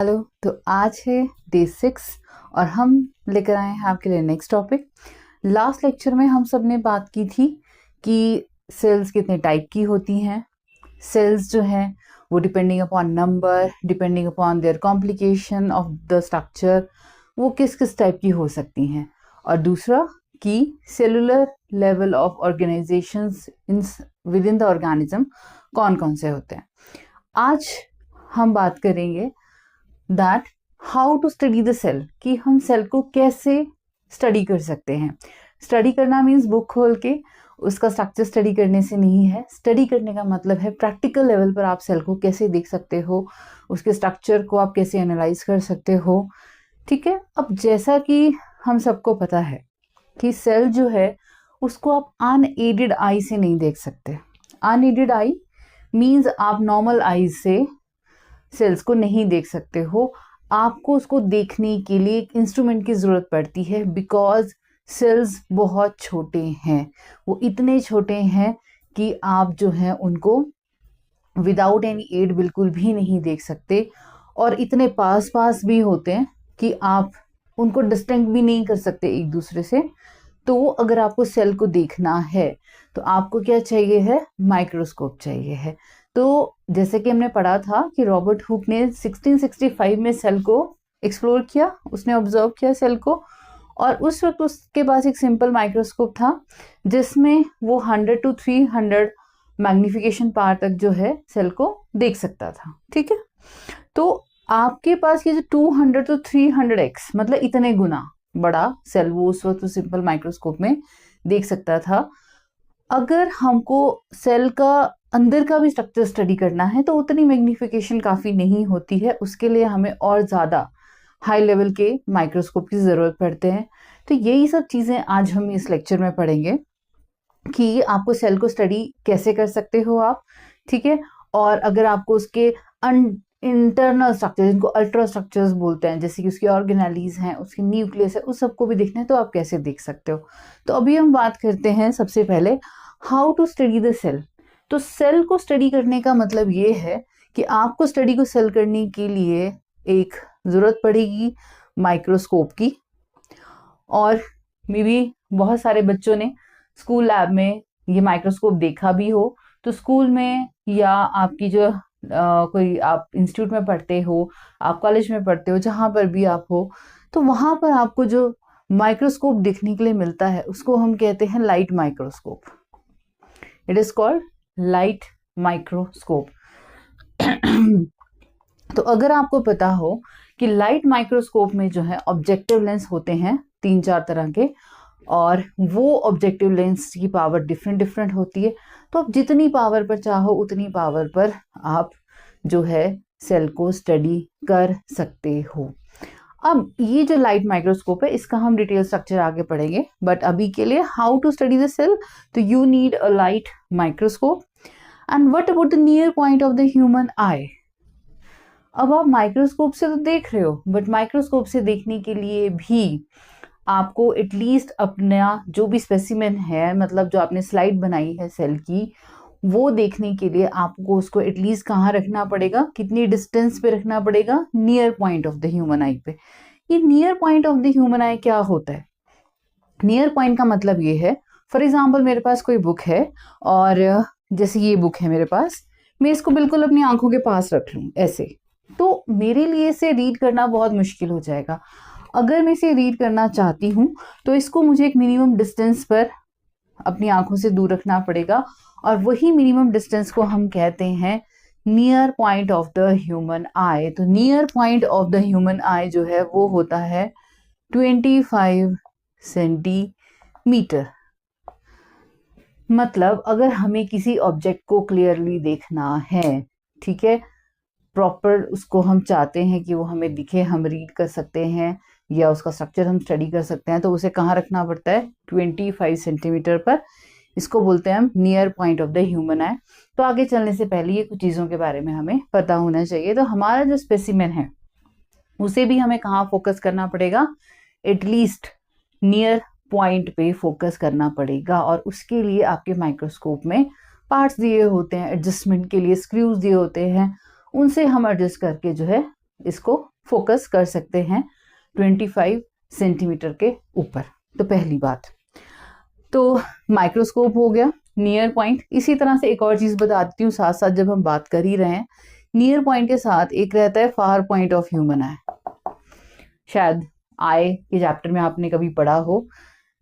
Hello. तो आज है डे 6 और हम लेकर आए हैं आपके लिए नेक्स्ट टॉपिक। लास्ट लेक्चर में हम सब ने बात की थी कि सेल्स कितने टाइप की होती हैं। सेल्स जो हैं वो depending upon number, depending upon their complication of the structure, वो किस किस टाइप की हो सकती हैं। और दूसरा कि cellular level of organisations within the organism कौन कौन से होते हैं। आज हम बात करेंगे that how to study the cell, कि हम सेल को कैसे स्टडी कर सकते हैं। स्टडी करना मीन्स बुक खोल के उसका स्ट्रक्चर स्टडी करने से नहीं है। स्टडी करने का मतलब है प्रैक्टिकल लेवल पर आप सेल को कैसे देख सकते हो, उसके स्ट्रक्चर को आप कैसे एनालाइज कर सकते हो। ठीक है। अब जैसा कि हम सबको पता है कि सेल जो है उसको आप अनएडेड आई से नहीं देख सकते। अनएडेड आई मीन्स आप नॉर्मल आईज से सेल्स को नहीं देख सकते हो। आपको उसको देखने के लिए एक इंस्ट्रूमेंट की जरूरत पड़ती है, बिकॉज सेल्स बहुत छोटे हैं। वो इतने छोटे हैं कि आप जो है उनको विदाउट एनी एड बिल्कुल भी नहीं देख सकते, और इतने पास पास भी होते हैं कि आप उनको डिस्टिंक्ट भी नहीं कर सकते एक दूसरे से। तो अगर आपको सेल को देखना है तो आपको क्या चाहिए है, माइक्रोस्कोप चाहिए है। तो जैसे कि हमने पढ़ा था कि रॉबर्ट हुक ने 1665 में सेल को एक्सप्लोर किया, उसने ऑब्जर्व किया सेल को, और उस वक्त उसके पास एक सिंपल माइक्रोस्कोप था जिसमें वो 100 to 300 मैग्निफिकेशन पावर तक जो है सेल को देख सकता था। ठीक है। तो आपके पास ये जो 200 to 300x मतलब इतने गुना बड़ा सेल वो उस वक्त सिंपल माइक्रोस्कोप में देख सकता था। अगर हमको सेल का अंदर का भी स्ट्रक्चर स्टडी करना है तो उतनी मैग्निफिकेशन काफ़ी नहीं होती है, उसके लिए हमें और ज़्यादा हाई लेवल के माइक्रोस्कोप की ज़रूरत पड़ते हैं। तो यही सब चीज़ें आज हम इस लेक्चर में पढ़ेंगे कि आपको सेल को स्टडी कैसे कर सकते हो आप। ठीक है। और अगर आपको उसके इंटरनल स्ट्रक्चर, जिनको अल्ट्रा स्ट्रक्चर्स बोलते हैं, जैसे कि उसकी ऑर्गेनेलीज हैं, उसकी न्यूक्लियस है, उस सबको भी देखना है तो आप कैसे देख सकते हो। तो अभी हम बात करते हैं सबसे पहले how to study the cell. तो सेल को स्टडी करने का मतलब ये है कि आपको स्टडी को सेल करने के लिए एक जरूरत पड़ेगी माइक्रोस्कोप की। और मे बी बहुत सारे बच्चों ने स्कूल लैब में ये माइक्रोस्कोप देखा भी हो। तो स्कूल में या आपकी जो कोई आप इंस्टीट्यूट में पढ़ते हो, आप कॉलेज में पढ़ते हो, जहाँ पर भी आप हो, तो वहाँ पर आपको जो माइक्रोस्कोप देखने के लिए मिलता है उसको हम कहते हैं light microscope. It is called light microscope. तो अगर आपको पता हो कि लाइट माइक्रोस्कोप में जो है ऑब्जेक्टिव लेंस होते हैं 3-4 तरह के, और वो ऑब्जेक्टिव लेंस की पावर डिफरेंट डिफरेंट होती है। तो आप जितनी पावर पर चाहो उतनी पावर पर आप जो है सेल को स्टडी कर सकते हो। अब ये जो लाइट माइक्रोस्कोप है इसका हम डिटेल स्ट्रक्चर आगे पढ़ेंगे, बट अभी के लिए how to study the cell, तो you need a light microscope. And what about the near point of the human eye. अब आप माइक्रोस्कोप से तो देख रहे हो, बट माइक्रोस्कोप से देखने के लिए भी आपको एटलीस्ट अपना जो भी स्पेसिमेन है, मतलब जो आपने स्लाइड बनाई है सेल की, वो देखने के लिए आपको उसको एटलीस्ट कहाँ रखना पड़ेगा, कितनी डिस्टेंस पे रखना पड़ेगा, near point of the human आई पे। ये near point of the human आई क्या होता है? नियर पॉइंट का मतलब ये है, फॉर एग्जाम्पल मेरे पास कोई बुक है और जैसे ये बुक है मेरे पास, मैं इसको बिल्कुल अपनी आंखों के पास रख लूँ ऐसे, तो मेरे लिए इसे रीड करना बहुत मुश्किल हो जाएगा। अगर मैं इसे रीड करना चाहती हूँ तो इसको मुझे एक मिनिमम डिस्टेंस पर अपनी आंखों से दूर रखना पड़ेगा, और वही मिनिमम डिस्टेंस को हम कहते हैं near point of the human eye. तो near point of the human eye जो है वो होता है 25 सेंटीमीटर। मतलब अगर हमें किसी ऑब्जेक्ट को क्लियरली देखना है, ठीक है, प्रॉपर उसको हम चाहते हैं कि वो हमें दिखे, हम रीड कर सकते हैं या उसका स्ट्रक्चर हम स्टडी कर सकते हैं, तो उसे कहाँ रखना पड़ता है? 25 सेंटीमीटर पर। इसको बोलते हैं हम near point of the human eye. तो आगे चलने से पहले ये कुछ चीज़ों के बारे में हमें पता होना चाहिए। तो हमारा जो स्पेसिमेन है उसे भी हमें कहाँ फोकस करना पड़ेगा? एटलीस्ट नियर पॉइंट पे फोकस करना पड़ेगा, और उसके लिए आपके माइक्रोस्कोप में पार्ट्स दिए होते हैं एडजस्टमेंट के लिए, स्क्रूज दिए होते हैं, उनसे हम एडजस्ट करके जो है इसको फोकस कर सकते हैं 25 सेंटीमीटर के ऊपर। तो पहली बात तो माइक्रोस्कोप हो गया, नियर पॉइंट। इसी तरह से एक और चीज बता देती हूँ साथ साथ, जब हम बात कर ही रहे हैं, नियर पॉइंट के साथ एक रहता है फार पॉइंट ऑफ ह्यूमन आई। शायद आई के चैप्टर में आपने कभी पढ़ा हो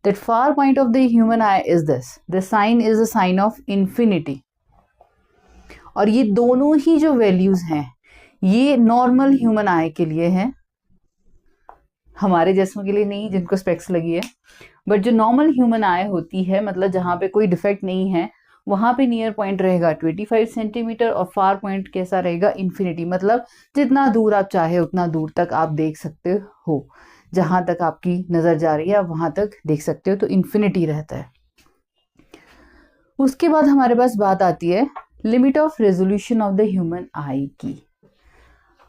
that far point of the human eye is this, the sign is a sign of infinity। और ये दोनों ही जो वैल्यूज हैं ये नॉर्मल ह्यूमन आई के लिए है, हमारे जैसों के लिए नहीं जिनको स्पेक्स लगी है। बट जो नॉर्मल ह्यूमन आई होती है, मतलब जहां पे कोई डिफेक्ट नहीं है, वहां पे नियर पॉइंट रहेगा 25 सेंटीमीटर और फार पॉइंट कैसा रहेगा, इन्फिनिटी। मतलब जितना दूर आप चाहे उतना दूर तक आप देख सकते हो, जहां तक आपकी नजर जा रही है आप वहां तक देख सकते हो, तो इन्फिनिटी रहता है। उसके बाद हमारे पास बात आती है limit of resolution of the human आई की।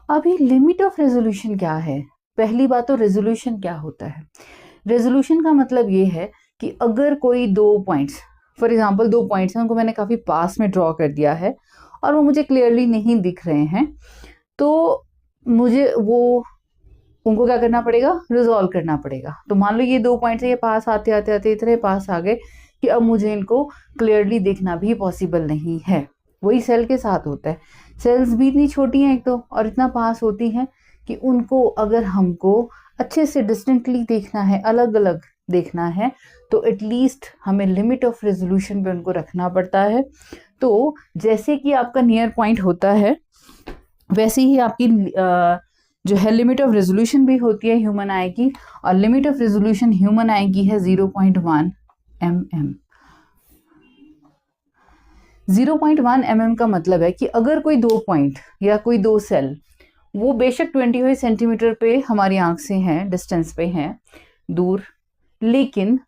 अभी लिमिट ऑफ रेजोल्यूशन क्या है? पहली बात तो रेजोल्यूशन क्या होता है? रेजोल्यूशन का मतलब ये है कि अगर कोई दो पॉइंट्स, फॉर एग्जाम्पल दो पॉइंट्स हैं, उनको मैंने काफी पास में ड्रॉ कर दिया है और वो मुझे क्लियरली नहीं दिख रहे हैं, तो मुझे उनको क्या करना पड़ेगा, रिजॉल्व करना पड़ेगा। तो मान लो ये दो पॉइंट्स ये पास आते आते आते इतने पास आ गए कि अब मुझे इनको क्लियरली देखना भी पॉसिबल नहीं है। वही सेल के साथ होता है, सेल्स भी इतनी छोटी हैं एक तो, और इतना पास होती हैं कि उनको अगर हमको अच्छे से डिस्टिंक्टली देखना है, अलग अलग देखना है, तो एटलीस्ट हमें लिमिट ऑफ रेजोल्यूशन पे उनको रखना पड़ता है। तो जैसे कि आपका नियर पॉइंट होता है वैसे ही आपकी जो है लिमिट ऑफ रेजोल्यूशन भी होती है ह्यूमन आई की, और लिमिट ऑफ रेजोल्यूशन ह्यूमन आई की है 0.1 mm। 0.1 mm का मतलब है कि अगर कोई दो पॉइंट या कोई दो सेल, वो बेशक 25 सेंटीमीटर पे हमारी आंख से हैं, डिस्टेंस पे हैं दूर, लेकिन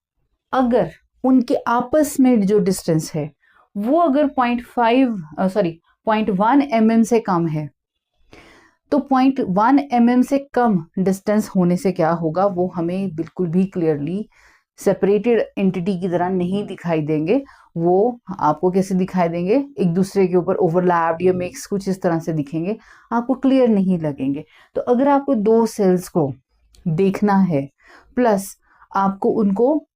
अगर उनके आपस में जो डिस्टेंस है वो अगर 0.1 mm से कम है, तो 0.1 mm से कम डिस्टेंस होने से क्या होगा, वो हमें बिल्कुल भी क्लियरली सेपरेटेड एंटिटी की तरह नहीं दिखाई देंगे। वो आपको कैसे दिखाई देंगे, एक दूसरे के ऊपर ओवरलैप्ड या मिक्स कुछ इस तरह से दिखेंगे, आपको क्लियर नहीं लगेंगे। तो अगर आपको दो सेल्स को देखना है प्लस आपको उनको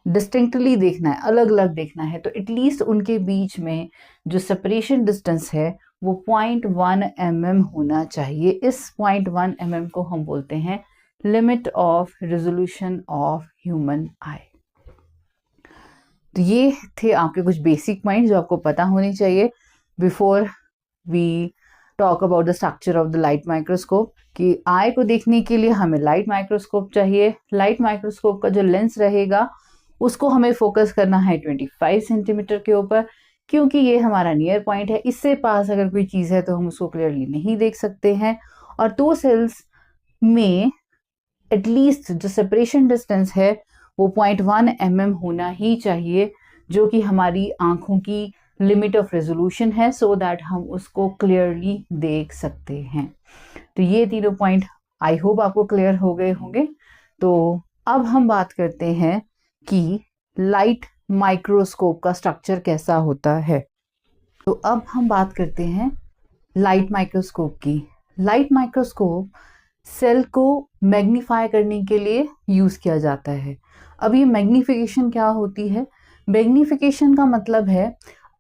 डिस्टिंक्टली देखना है, अलग अलग देखना है, तो एटलीस्ट उनके बीच में जो सेपरेशन डिस्टेंस है वो 0.1 mm होना चाहिए। इस 0.1 mm को हम बोलते हैं limit of resolution of human eye. तो ये थे आपके कुछ बेसिक पॉइंट जो आपको पता होनी चाहिए before we talk about the structure of the light microscope, कि आई को देखने के लिए हमें लाइट माइक्रोस्कोप चाहिए। लाइट माइक्रोस्कोप का जो लेंस रहेगा उसको हमें फोकस करना है 25 सेंटीमीटर के ऊपर, क्योंकि ये हमारा नियर पॉइंट है। इससे पास अगर कोई चीज है तो हम उसको क्लियरली नहीं देख सकते हैं। और दो सेल्स में एटलीस्ट जो सेपरेशन डिस्टेंस है वो 0.1 mm होना ही चाहिए, जो कि हमारी आंखों की लिमिट ऑफ रेजोल्यूशन है, सो दैट हम उसको क्लियरली देख सकते हैं। तो ये तीनों पॉइंट आई होप आपको क्लियर हो गए होंगे। तो अब हम बात करते हैं कि लाइट माइक्रोस्कोप का स्ट्रक्चर कैसा होता है। तो अब हम बात करते हैं लाइट माइक्रोस्कोप की। लाइट माइक्रोस्कोप सेल को मैग्नीफाई करने के लिए यूज किया जाता है। अब ये मैग्नीफिकेशन क्या होती है? मैग्नीफिकेशन का मतलब है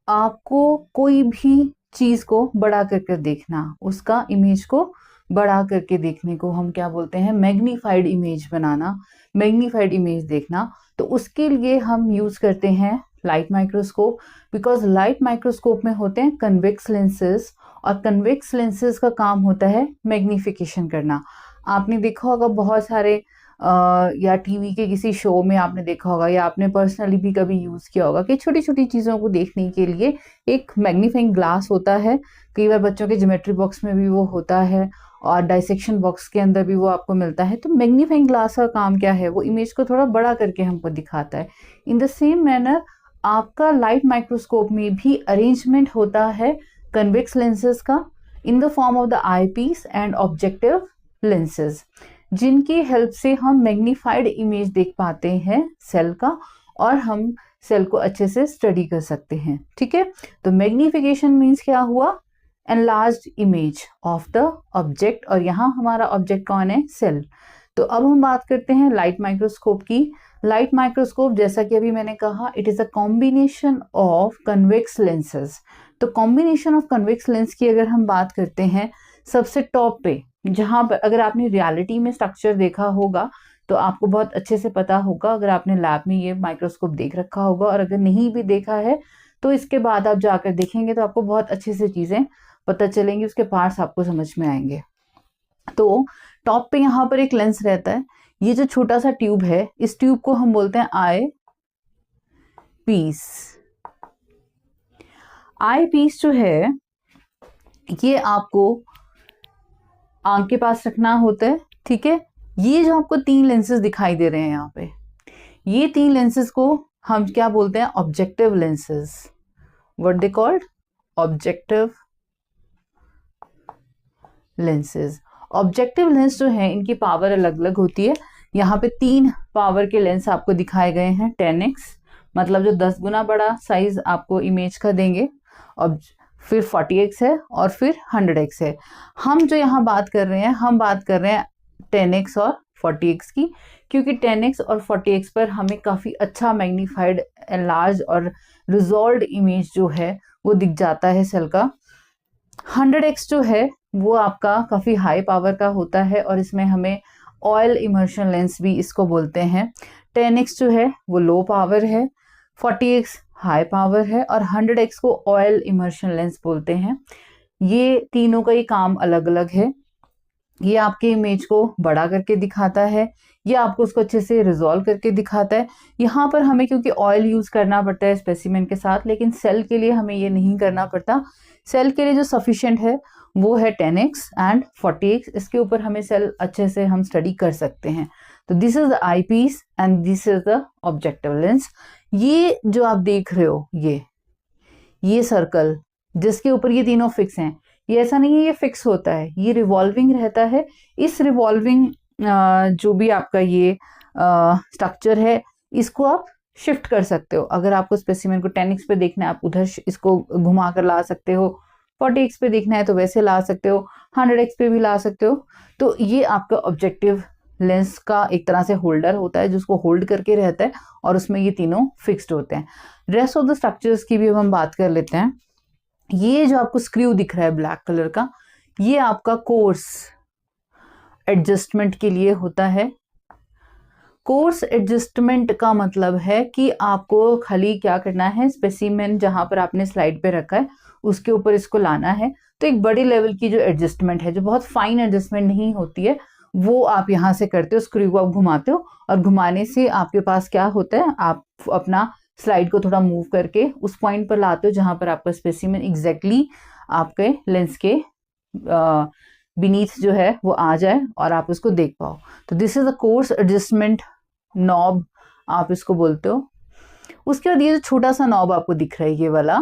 आपको कोई भी चीज को बड़ा करके देखना, उसका इमेज को बड़ा करके देखने को हम क्या बोलते हैं, मैग्नीफाइड इमेज बनाना, मैग्नीफाइड इमेज देखना। तो उसके लिए हम यूज करते हैं light microscope, because light microscope में होते हैं कन्वेक्स लेंसेज, और कन्वेक्स लेंसेज का काम होता है मैग्नीफिकेशन करना। आपने देखा होगा बहुत सारे या टीवी के किसी शो में आपने देखा होगा, या आपने पर्सनली भी कभी यूज किया होगा कि छोटी छोटी चीजों को देखने के लिए एक मैग्नीफाइंग ग्लास होता है। कई बार बच्चों के ज्योमेट्री बॉक्स में भी वो होता है, और डाइसेक्शन बॉक्स के अंदर भी वो आपको मिलता है। तो मैग्नीफाइंग ग्लास का काम क्या है, वो इमेज को थोड़ा बड़ा करके हमको दिखाता है। इन द सेम मैनर आपका लाइट माइक्रोस्कोप में भी अरेंजमेंट होता है कन्वेक्स लेंसेज का, in the form of the eyepiece and objective lenses, जिनकी हेल्प से हम मैग्नीफाइड इमेज देख पाते हैं सेल का, और हम सेल को अच्छे से स्टडी कर सकते हैं। ठीक है, तो मैग्नीफिकेशन मीन्स क्या हुआ, enlarged image of the object, और यहाँ हमारा ऑब्जेक्ट कौन है? सेल। तो अब हम बात करते हैं लाइट माइक्रोस्कोप की। लाइट माइक्रोस्कोप, जैसा कि अभी मैंने कहा, it is a combination of convex lenses. तो कॉम्बिनेशन ऑफ कन्वेक्स लेंस की अगर हम बात करते हैं, सबसे टॉप पे, जहां पर अगर आपने रियलिटी में स्ट्रक्चर देखा होगा तो आपको बहुत अच्छे से पता होगा, अगर आपने लैब में ये माइक्रोस्कोप देख रखा होगा, और अगर नहीं भी देखा है तो इसके बाद आप जाकर देखेंगे तो आपको बहुत अच्छे से चीजें पता चलेंगी, उसके पार्ट्स आपको समझ में आएंगे। तो टॉप पे यहाँ पर एक लेंस रहता है, ये जो छोटा सा ट्यूब है, इस ट्यूब को हम बोलते हैं आई पीस। आई पीस जो है ये आपको आंख के पास रखना होता है, ठीक है। ये जो आपको 3 लेंसेज दिखाई दे रहे हैं यहाँ पे, ये 3 लेंसेज को हम क्या बोलते हैं? Objective lenses. What they called? Objective lenses. Objective lens जो है इनकी पावर अलग अलग होती है। यहाँ पे 3 पावर के लेंस आपको दिखाए गए हैं। 10x मतलब जो 10 गुना बड़ा साइज आपको इमेज का देंगे, और फिर 40x है, और फिर 100x है। हम जो यहाँ बात कर रहे हैं, हम बात कर रहे हैं 10x और 40x की, क्योंकि 10x और 40x पर हमें काफी अच्छा मैग्नीफाइड, एनलार्ज और रिजॉल्व्ड इमेज जो है वो दिख जाता है सेल का। 100x जो है वो आपका काफी हाई पावर का होता है, और इसमें हमें ऑयल इमर्शन लेंस भी इसको बोलते हैं। 10x जो है वो लो पावर है, 40x हाई पावर है, और 100x को ऑयल इमर्शन लेंस बोलते हैं। ये तीनों का ही काम अलग अलग है। ये आपके इमेज को बड़ा करके दिखाता है, ये आपको उसको अच्छे से रिजॉल्व करके दिखाता है। यहाँ पर हमें क्योंकि ऑयल यूज करना पड़ता है स्पेसिमेन के साथ, लेकिन सेल के लिए हमें ये नहीं करना पड़ता। सेल के लिए जो सफिशिएंट है वो है 10x एंड 40x। इसके ऊपर हमें सेल अच्छे से हम स्टडी कर सकते हैं। तो this is the eyepiece and this is the objective lens. ये जो आप देख रहे हो, ये सर्कल जिसके ऊपर ये तीनों फिक्स हैं, ये ऐसा नहीं है ये फिक्स होता है, ये रिवॉल्विंग रहता है। इस रिवॉल्विंग जो भी आपका ये स्ट्रक्चर है, इसको आप शिफ्ट कर सकते हो। अगर आपको स्पेसिमेन को 10x पे देखना है, आप उधर इसको घुमा कर ला सकते हो। 40x पे देखना है तो वैसे ला सकते हो, 100x पे भी ला सकते हो। तो ये आपका ऑब्जेक्टिव लेंस का एक तरह से होल्डर होता है, जिसको होल्ड करके रहता है, और उसमें ये तीनों फिक्स्ड होते हैं। रेस्ट ऑफ द स्ट्रक्चर्स की भी हम बात कर लेते हैं। ये जो आपको स्क्रू दिख रहा है ब्लैक कलर का, ये आपका कोर्स एडजस्टमेंट के लिए होता है। कोर्स एडजस्टमेंट का मतलब है कि आपको खाली क्या करना है, स्पेसिमेन जहां पर आपने स्लाइड पे रखा है उसके ऊपर इसको लाना है। तो एक बड़ी लेवल की जो एडजस्टमेंट है, जो बहुत फाइन एडजस्टमेंट नहीं होती है, वो आप यहाँ से करते हो। स्क्रू को आप घुमाते हो, और घुमाने से आपके पास क्या होता है, आप अपना स्लाइड को थोड़ा मूव करके उस पॉइंट पर लाते हो जहां पर आपका स्पेसिमेन एग्जैक्टली आपके लेंस के बीनीथ जो है वो आ जाए और आप उसको देख पाओ। तो this is a course adjustment knob, आप इसको बोलते हो। उसके बाद ये जो छोटा सा नॉब आपको दिख रहा है, ये वाला,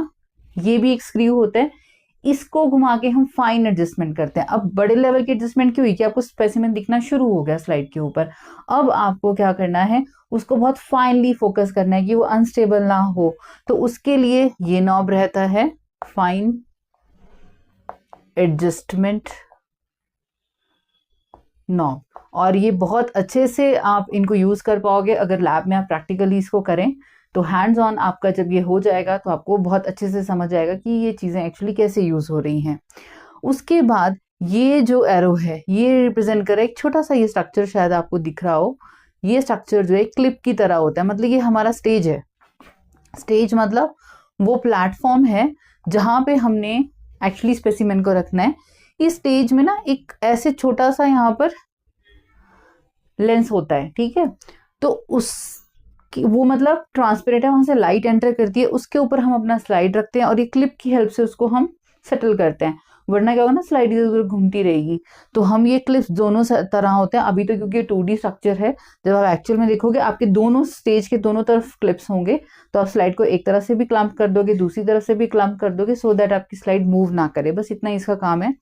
ये भी एक स्क्रू होता है। इसको घुमा के हम फाइन एडजस्टमेंट करते हैं। अब बड़े लेवल की एडजस्टमेंट क्यों हुई कि आपको स्पेसिमेन दिखना शुरू हो गया स्लाइड के ऊपर। अब आपको क्या करना है, उसको बहुत फाइनली फोकस करना है कि वो अनस्टेबल ना हो। तो उसके लिए ये नॉब रहता है, फाइन एडजस्टमेंट नॉब, और ये बहुत अच्छे से आप इनको यूज कर पाओगे अगर लैब में आप प्रैक्टिकली इसको करें। तो हैंड्स ऑन आपका जब ये हो जाएगा तो आपको बहुत अच्छे से समझ आएगा कि ये चीजें एक्चुअली कैसे यूज हो रही हैं। उसके बाद ये जो एरो है ये रिप्रेजेंट करे एक छोटा सा ये स्ट्रक्चर, शायद आपको दिख रहा हो। ये स्ट्रक्चर जो है क्लिप की तरह होता है, मतलब ये हमारा स्टेज है। स्टेज मतलब वो प्लेटफॉर्म है जहां पे हमने एक्चुअली स्पेसिमेन को रखना है। इस स्टेज में ना एक ऐसे छोटा सा यहाँ पर लेंस होता है, ठीक है। तो उस वो मतलब ट्रांसपेरेंट है, वहां से लाइट एंटर करती है, उसके ऊपर हम अपना स्लाइड रखते हैं और ये क्लिप की हेल्प से उसको हम सेटल करते हैं। वरना क्या होगा ना, स्लाइड इधर उधर घूमती रहेगी। तो हम ये क्लिप्स दोनों तरह होते हैं। अभी तो क्योंकि 2D स्ट्रक्चर है, जब आप एक्चुअल में देखोगे आपके दोनों स्टेज के दोनों तरफ क्लिप्स होंगे, तो आप स्लाइड को एक तरफ से भी क्लैंप कर दोगे, दूसरी तरफ से भी क्लैंप कर दोगे, सो दैट आपकी स्लाइड मूव ना करे। बस इतना ही इसका काम है,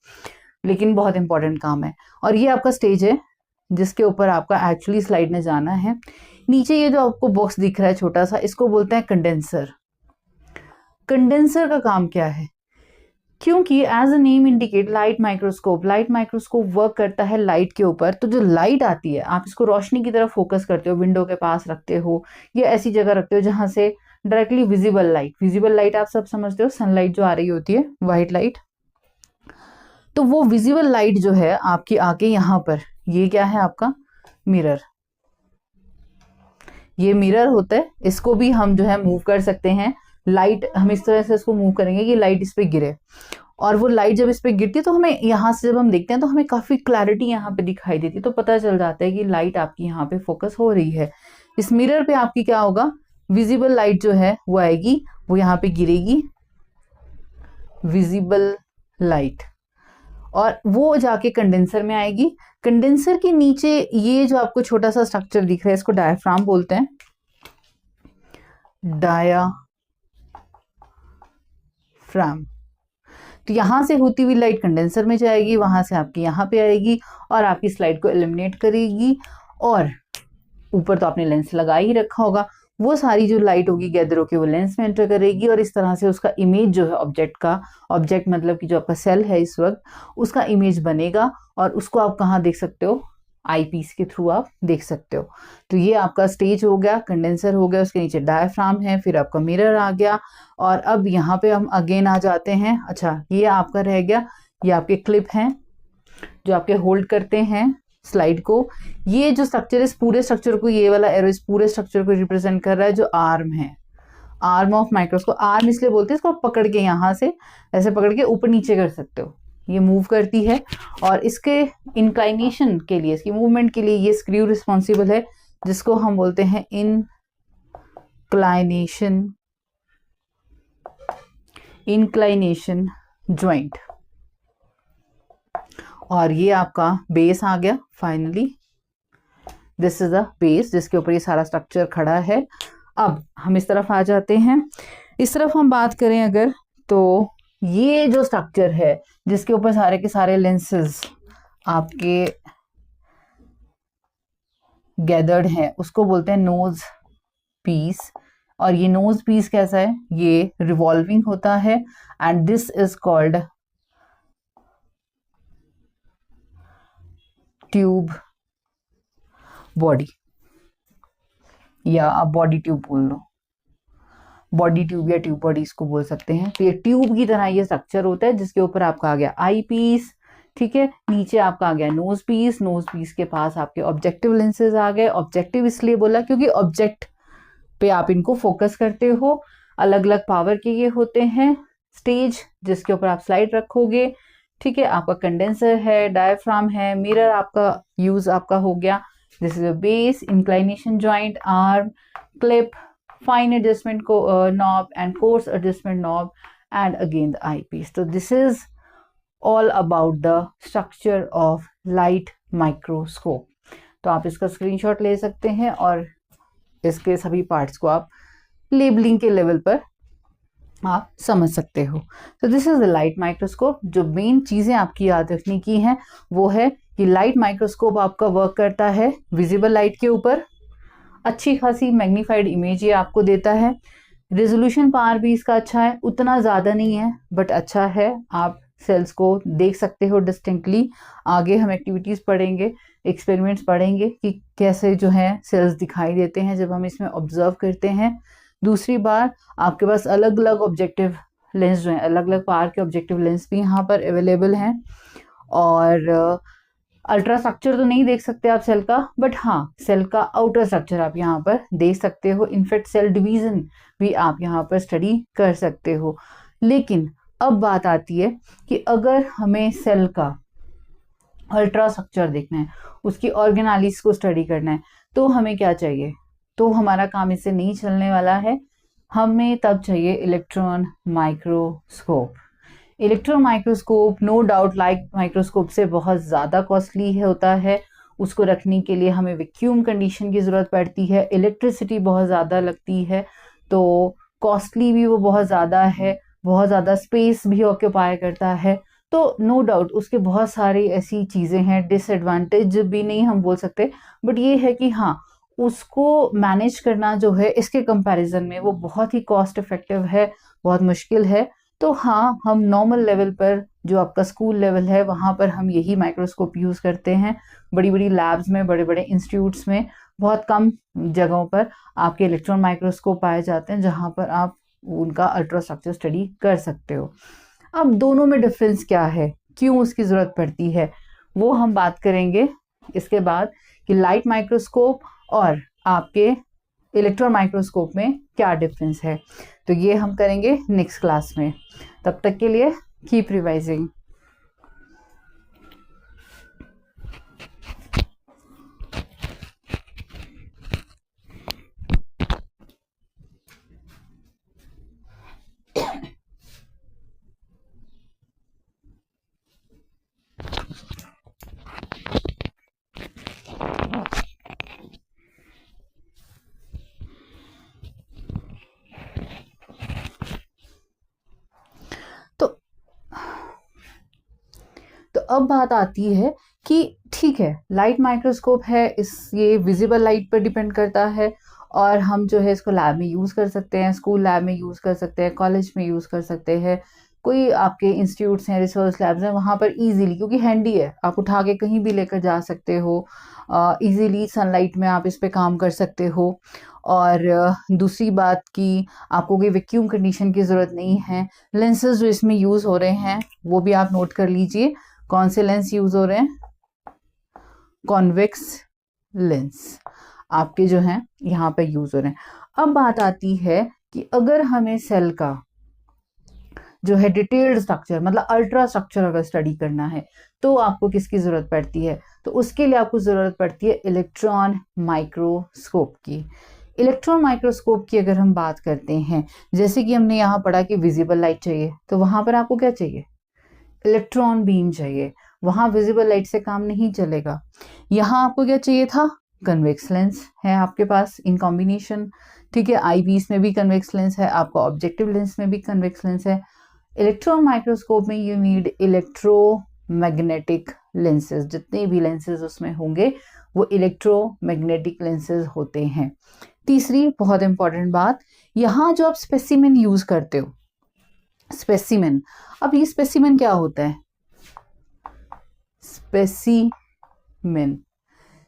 लेकिन बहुत इंपॉर्टेंट काम है। और ये आपका स्टेज है जिसके ऊपर आपका एक्चुअली स्लाइड ने जाना है। नीचे ये जो आपको बॉक्स दिख रहा है छोटा सा, इसको बोलते हैं कंडेंसर। कंडेंसर का काम क्या है, क्योंकि as a name indicate light microscope work करता है लाइट के ऊपर। तो जो लाइट आती है आप इसको रोशनी की तरफ फोकस करते हो, विंडो के पास रखते हो या ऐसी जगह रखते हो जहां से डायरेक्टली विजिबल लाइट आप सब समझते हो, सनलाइट जो आ रही होती है, व्हाइट लाइट। तो वो विजिबल लाइट जो है आपकी आके यहाँ पर, ये क्या है आपका मिरर, ये मिरर होता है। इसको भी हम जो है मूव कर सकते हैं। लाइट हम इस तरह से इसको मूव करेंगे कि लाइट इस पे गिरे, और वो लाइट जब इस पे गिरती है तो हमें यहाँ से जब हम देखते हैं तो हमें काफी क्लैरिटी यहाँ पे दिखाई देती है। तो पता चल जाता है कि लाइट आपकी यहाँ पे फोकस हो रही है। इस मिरर पे आपकी क्या होगा, विजिबल लाइट जो है वो आएगी, वो यहाँ पे गिरेगी, विजिबल लाइट, और वो जाके कंडेंसर में आएगी। कंडेंसर के नीचे ये जो आपको छोटा सा स्ट्रक्चर दिख रहा है इसको डायाफ्राम बोलते हैं, डायाफ्राम। तो यहां से होती हुई लाइट कंडेंसर में जाएगी, वहां से आपकी यहाँ पे आएगी और आपकी स्लाइड को इल्यूमिनेट करेगी। और ऊपर तो आपने लेंस लगा ही रखा होगा, वो सारी जो लाइट होगी गैदर होकर वो लेंस में एंटर करेगी और इस तरह से उसका इमेज जो है ऑब्जेक्ट का, ऑब्जेक्ट मतलब कि जो आपका सेल है इस वक्त, उसका इमेज बनेगा। और उसको आप कहाँ देख सकते हो, आईपीस के थ्रू आप देख सकते हो। तो ये आपका स्टेज हो गया, कंडेंसर हो गया, उसके नीचे डायफ्राम है, फिर आपका मिरर आ गया। और अब यहाँ पे हम अगेन आ जाते हैं। अच्छा, ये आपका रह गया, ये आपके क्लिप हैं जो आपके होल्ड करते हैं स्लाइड को। ये जो स्ट्रक्चर है, इस पूरे स्ट्रक्चर को, ये वाला एरो इस पूरे स्ट्रक्चर को रिप्रेजेंट कर रहा है, जो आर्म है, आर्म ऑफ माइक्रोस्कोप। आर्म इसलिए बोलते हैं, इसको आप पकड़ के यहाँ से ऐसे पकड़ के ऊपर नीचे कर सकते हो, ये मूव करती है। और इसके इंक्लाइनेशन के लिए, इसकी मूवमेंट के लिए ये स्क्रू रिस्पॉन्सिबल है, जिसको हम बोलते हैं इंक्लाइनेशन ज्वाइंट। और ये आपका बेस आ गया finally, this is a base जिसके ऊपर ये सारा स्ट्रक्चर खड़ा है। अब हम इस तरफ आ जाते हैं। इस तरफ हम बात करें अगर, तो ये जो स्ट्रक्चर है जिसके ऊपर सारे के सारे लेंसेज आपके गैदर्ड हैं, उसको बोलते हैं नोज पीस। और ये नोज पीस कैसा है, ये रिवॉल्विंग होता है and this is called tube body, या आप बॉडी ट्यूब बोल लो, बॉडी ट्यूब या ट्यूब बॉडी इसको बोल सकते हैं। तो ये ट्यूब की तरह ये स्ट्रक्चर होता है जिसके ऊपर आपका आ गया आई पीस, ठीक है, नीचे आपका आ गया नोज पीस के पास आपके ऑब्जेक्टिव लेंसेज आ गए। ऑब्जेक्टिव इसलिए बोला क्योंकि ऑब्जेक्ट पे आप इनको फोकस करते हो, अलग अलग पावर के ये होते हैं। स्टेज जिसके ऊपर आप स्लाइड रखोगे, ठीक है, आपका कंडेंसर है, डायफ्राम है, मिरर आपका यूज आपका हो गया, this is a base, inclination joint, arm, clip, fine adjustment को knob and coarse adjustment knob, and again the eyepiece. तो this is all about the structure of light microscope. तो आप इसका screenshot ले सकते हैं और इसके सभी पार्ट्स को आप लेबलिंग के लेवल पर आप समझ सकते हो। तो this is the light microscope. जो मेन चीजें आपकी याद रखने की हैं वो है कि लाइट माइक्रोस्कोप आपका वर्क करता है विजिबल लाइट के ऊपर, अच्छी खासी मैग्नीफाइड इमेज ये आपको देता है। रेजोल्यूशन पावर भी इसका अच्छा है, उतना ज़्यादा नहीं है बट अच्छा है, आप सेल्स को देख सकते हो डिस्टिंक्टली। आगे हम एक्टिविटीज़ पढ़ेंगे, एक्सपेरिमेंट्स पढ़ेंगे कि कैसे जो है सेल्स दिखाई देते हैं जब हम इसमें ऑब्जर्व करते हैं। दूसरी बार आपके पास अलग अलग ऑब्जेक्टिव लेंस जो हैं, अलग अलग पावर के ऑब्जेक्टिव लेंस भी यहाँ पर अवेलेबल हैं। और अल्ट्रा स्ट्रक्चर तो नहीं देख सकते आप सेल का, बट हाँ सेल का आउटर स्ट्रक्चर आप यहाँ पर देख सकते हो। इनफैक्ट सेल डिवीजन भी आप यहाँ पर स्टडी कर सकते हो। लेकिन अब बात आती है कि अगर हमें सेल का अल्ट्रा स्ट्रक्चर देखना है, उसकी ऑर्गेनालिस को स्टडी करना है, तो हमें क्या चाहिए? तो हमारा काम इससे नहीं चलने वाला है, हमें तब चाहिए electron microscope. Electron microscope no doubt light microscope से बहुत ज़्यादा कॉस्टली होता है। उसको रखने के लिए हमें वैक्यूम कंडीशन की ज़रूरत पड़ती है, इलेक्ट्रिसिटी बहुत ज़्यादा लगती है, तो कॉस्टली भी वो बहुत ज़्यादा है, बहुत ज़्यादा स्पेस भी ऑक्यूपाई करता है। तो नो डाउट उसके बहुत सारी ऐसी चीज़ें हैं, डिसएडवांटेज भी नहीं हम बोल सकते, बट ये है कि हाँ उसको मैनेज करना जो है इसके कंपैरिजन में वो बहुत ही कॉस्ट इफेक्टिव है, बहुत मुश्किल है। तो हाँ, हम नॉर्मल लेवल पर, जो आपका स्कूल लेवल है, वहाँ पर हम यही माइक्रोस्कोप यूज़ करते हैं। बड़ी बड़ी लैब्स में, बड़े बड़े इंस्टीट्यूट्स में बहुत कम जगहों पर आपके इलेक्ट्रॉन माइक्रोस्कोप पाए जाते हैं जहाँ पर आप उनका अल्ट्रास्ट्रक्चर स्टडी कर सकते हो। अब दोनों में डिफरेंस क्या है, क्यों उसकी ज़रूरत पड़ती है, वो हम बात करेंगे इसके बाद कि लाइट माइक्रोस्कोप और आपके इलेक्ट्रॉन माइक्रोस्कोप में क्या डिफरेंस है। तो ये हम करेंगे नेक्स्ट क्लास में। तब तक के लिए कीप रिवाइजिंग। तो अब बात आती है कि ठीक है, लाइट माइक्रोस्कोप है, ये विजिबल लाइट पर डिपेंड करता है और हम जो है इसको लैब में यूज़ कर सकते हैं, स्कूल लैब में यूज़ कर सकते हैं, कॉलेज में यूज़ कर सकते हैं, कोई आपके इंस्टीट्यूट्स हैं, रिसर्च लैब्स हैं, वहाँ पर इजीली, क्योंकि हैंडी है, आप उठा के कहीं भी लेकर जा सकते हो, इजीली सनलाइट में आप इस पे काम कर सकते हो। और दूसरी बात कि आपको कोई वैक्यूम कंडीशन की ज़रूरत नहीं है। लेंसेज जो इसमें यूज़ हो रहे हैं वो भी आप नोट कर लीजिए, कौन से लेंस यूज हो रहे हैं, कॉन्वेक्स लेंस आपके जो हैं यहाँ पे यूज हो रहे हैं। अब बात आती है कि अगर हमें सेल का जो है डिटेल्ड स्ट्रक्चर, मतलब अल्ट्रा स्ट्रक्चर अगर स्टडी करना है तो आपको किसकी जरूरत पड़ती है, तो उसके लिए आपको जरूरत पड़ती है इलेक्ट्रॉन माइक्रोस्कोप की। इलेक्ट्रॉन माइक्रोस्कोप की अगर हम बात करते हैं, जैसे कि हमने यहाँ पढ़ा कि विजिबल लाइट चाहिए, तो वहां पर आपको क्या चाहिए, इलेक्ट्रॉन बीम चाहिए। वहां विजिबल लाइट से काम नहीं चलेगा। यहाँ आपको क्या चाहिए था, कन्वेक्स लेंस है आपके पास इन कॉम्बिनेशन, ठीक है। आई पीस में भी कन्वेक्स लेंस है, आपको ऑब्जेक्टिव लेंस में भी कन्वेक्स लेंस है। इलेक्ट्रॉन माइक्रोस्कोप में यू नीड इलेक्ट्रोमैग्नेटिक लेंसेज, जितने भी लेंसेज उसमें होंगे वो इलेक्ट्रोमैग्नेटिक लेंसेज होते हैं। तीसरी बहुत इंपॉर्टेंट बात, यहाँ जो आप स्पेसिमेन यूज करते हो, स्पेसिमेन, अब ये स्पेसिमेन क्या होता है, स्पेसिमेन,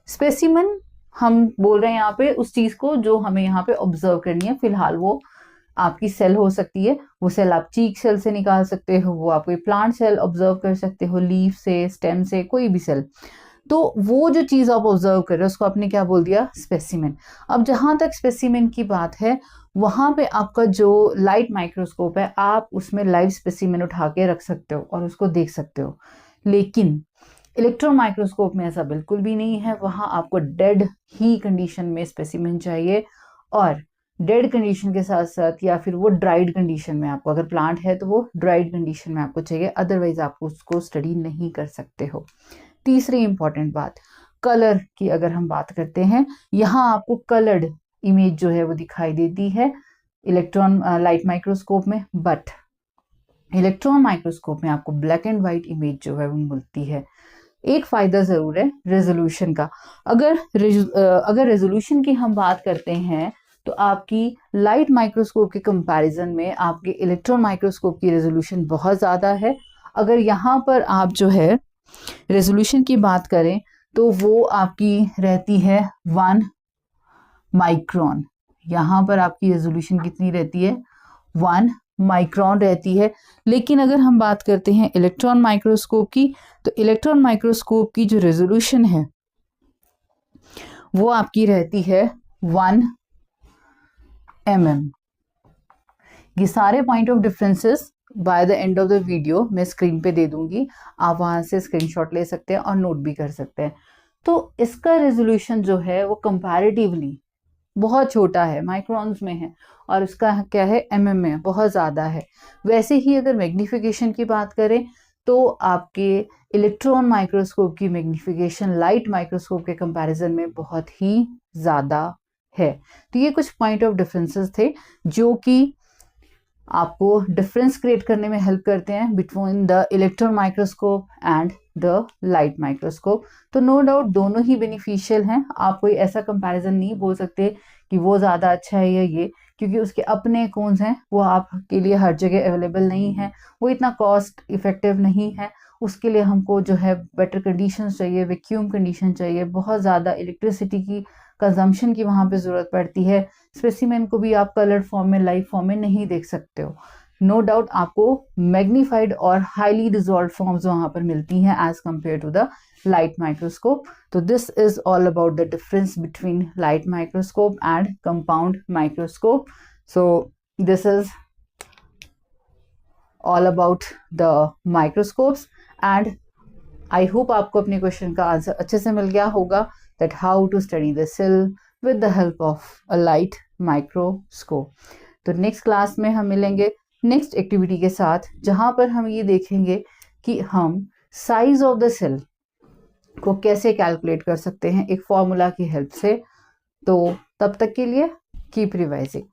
स्पेसिमेन हम बोल रहे हैं यहाँ पे उस चीज को जो हमें यहाँ पे ऑब्जर्व करनी है। फिलहाल वो आपकी सेल हो सकती है, वो सेल आप चीक सेल से निकाल सकते हो, वो आप कोई प्लांट सेल ऑब्जर्व कर सकते हो, लीफ से, स्टेम से, कोई भी सेल। तो वो जो चीज आप ऑब्जर्व कर रहे हो उसको आपने क्या बोल दिया, स्पेसिमेन। अब जहां तक स्पेसिमेन की बात है, वहां पे आपका जो लाइट माइक्रोस्कोप है, आप उसमें लाइव स्पेसिमेन उठा के रख सकते हो और उसको देख सकते हो। लेकिन इलेक्ट्रॉन माइक्रोस्कोप में ऐसा बिल्कुल भी नहीं है, वहां आपको डेड ही कंडीशन में स्पेसिमेन चाहिए, और डेड कंडीशन के साथ साथ या फिर वो ड्राइड कंडीशन में, आपको अगर प्लांट है तो वो ड्राइड कंडीशन में आपको चाहिए, अदरवाइज आप उसको स्टडी नहीं कर सकते हो। तीसरी इंपॉर्टेंट बात, कलर की अगर हम बात करते हैं, यहाँ आपको कलर्ड इमेज जो है वो दिखाई देती है इलेक्ट्रॉन लाइट माइक्रोस्कोप में, बट इलेक्ट्रॉन माइक्रोस्कोप में आपको ब्लैक एंड व्हाइट इमेज जो है वो मिलती है। एक फायदा जरूर है रेजोल्यूशन का। अगर रेजोल्यूशन की हम बात करते हैं तो आपकी लाइट माइक्रोस्कोप के कंपैरिजन में आपके इलेक्ट्रॉन माइक्रोस्कोप की रेजोल्यूशन बहुत ज़्यादा है। अगर यहाँ पर आप जो है रेजोल्यूशन की बात करें तो वो आपकी रहती है 1 माइक्रोन। यहाँ पर आपकी रेजोल्यूशन कितनी रहती है, 1 माइक्रोन रहती है। लेकिन अगर हम बात करते हैं इलेक्ट्रॉन माइक्रोस्कोप की, तो इलेक्ट्रॉन माइक्रोस्कोप की जो रेजोल्यूशन है वो आपकी रहती है 1 mm। ये सारे point of differences by the end of the video मैं स्क्रीन पे दे दूंगी, आप वहां से स्क्रीनशॉट ले सकते हैं और नोट भी कर सकते हैं। तो इसका रेजोल्यूशन जो है वो कंपैरेटिवली बहुत छोटा है, माइक्रोन्स में है, और उसका क्या है, mm में, बहुत ज़्यादा है। वैसे ही अगर मैग्नीफिकेशन की बात करें तो आपके इलेक्ट्रॉन माइक्रोस्कोप की मैग्नीफिकेशन लाइट माइक्रोस्कोप के कंपैरिजन में बहुत ही ज़्यादा है। तो ये कुछ पॉइंट ऑफ डिफरेंसेस थे जो कि आपको डिफरेंस क्रिएट करने में हेल्प करते हैं between the electron microscope and the light microscope. तो नो डाउट दोनों ही बेनिफिशियल हैं, आप कोई ऐसा कंपैरिजन नहीं बोल सकते कि वो ज़्यादा अच्छा है या ये, क्योंकि उसके अपने कोन्स हैं वो आपके लिए हर जगह अवेलेबल नहीं है, वो इतना कॉस्ट इफेक्टिव नहीं है। उसके लिए हमको जो है बेटर कंडीशंस चाहिए, वैक्यूम कंडीशन चाहिए, बहुत ज़्यादा इलेक्ट्रिसिटी की कंजम्पशन की वहाँ पे ज़रूरत पड़ती है। स्पेसिमेन को भी आप कलर्ड फॉर्म में, लाइव फॉर्म में नहीं देख सकते हो। नो डाउट आपको मैग्नीफाइड और हाईली डिजॉल्व फॉर्म्स वहाँ पर मिलती हैं as compare to the light microscope. तो this is all about the difference between light microscope and compound microscope. So this is all about the microscopes and I hope आपको अपने question का answer अच्छे से मिल गया होगा, that how to study the cell with the help of a light microscope। तो next class में हम मिलेंगे नेक्स्ट एक्टिविटी के साथ, जहां पर हम ये देखेंगे कि हम साइज ऑफ द सेल को कैसे कैलकुलेट कर सकते हैं एक फॉर्मूला की हेल्प से। तो तब तक के लिए कीप रिवाइजिंग।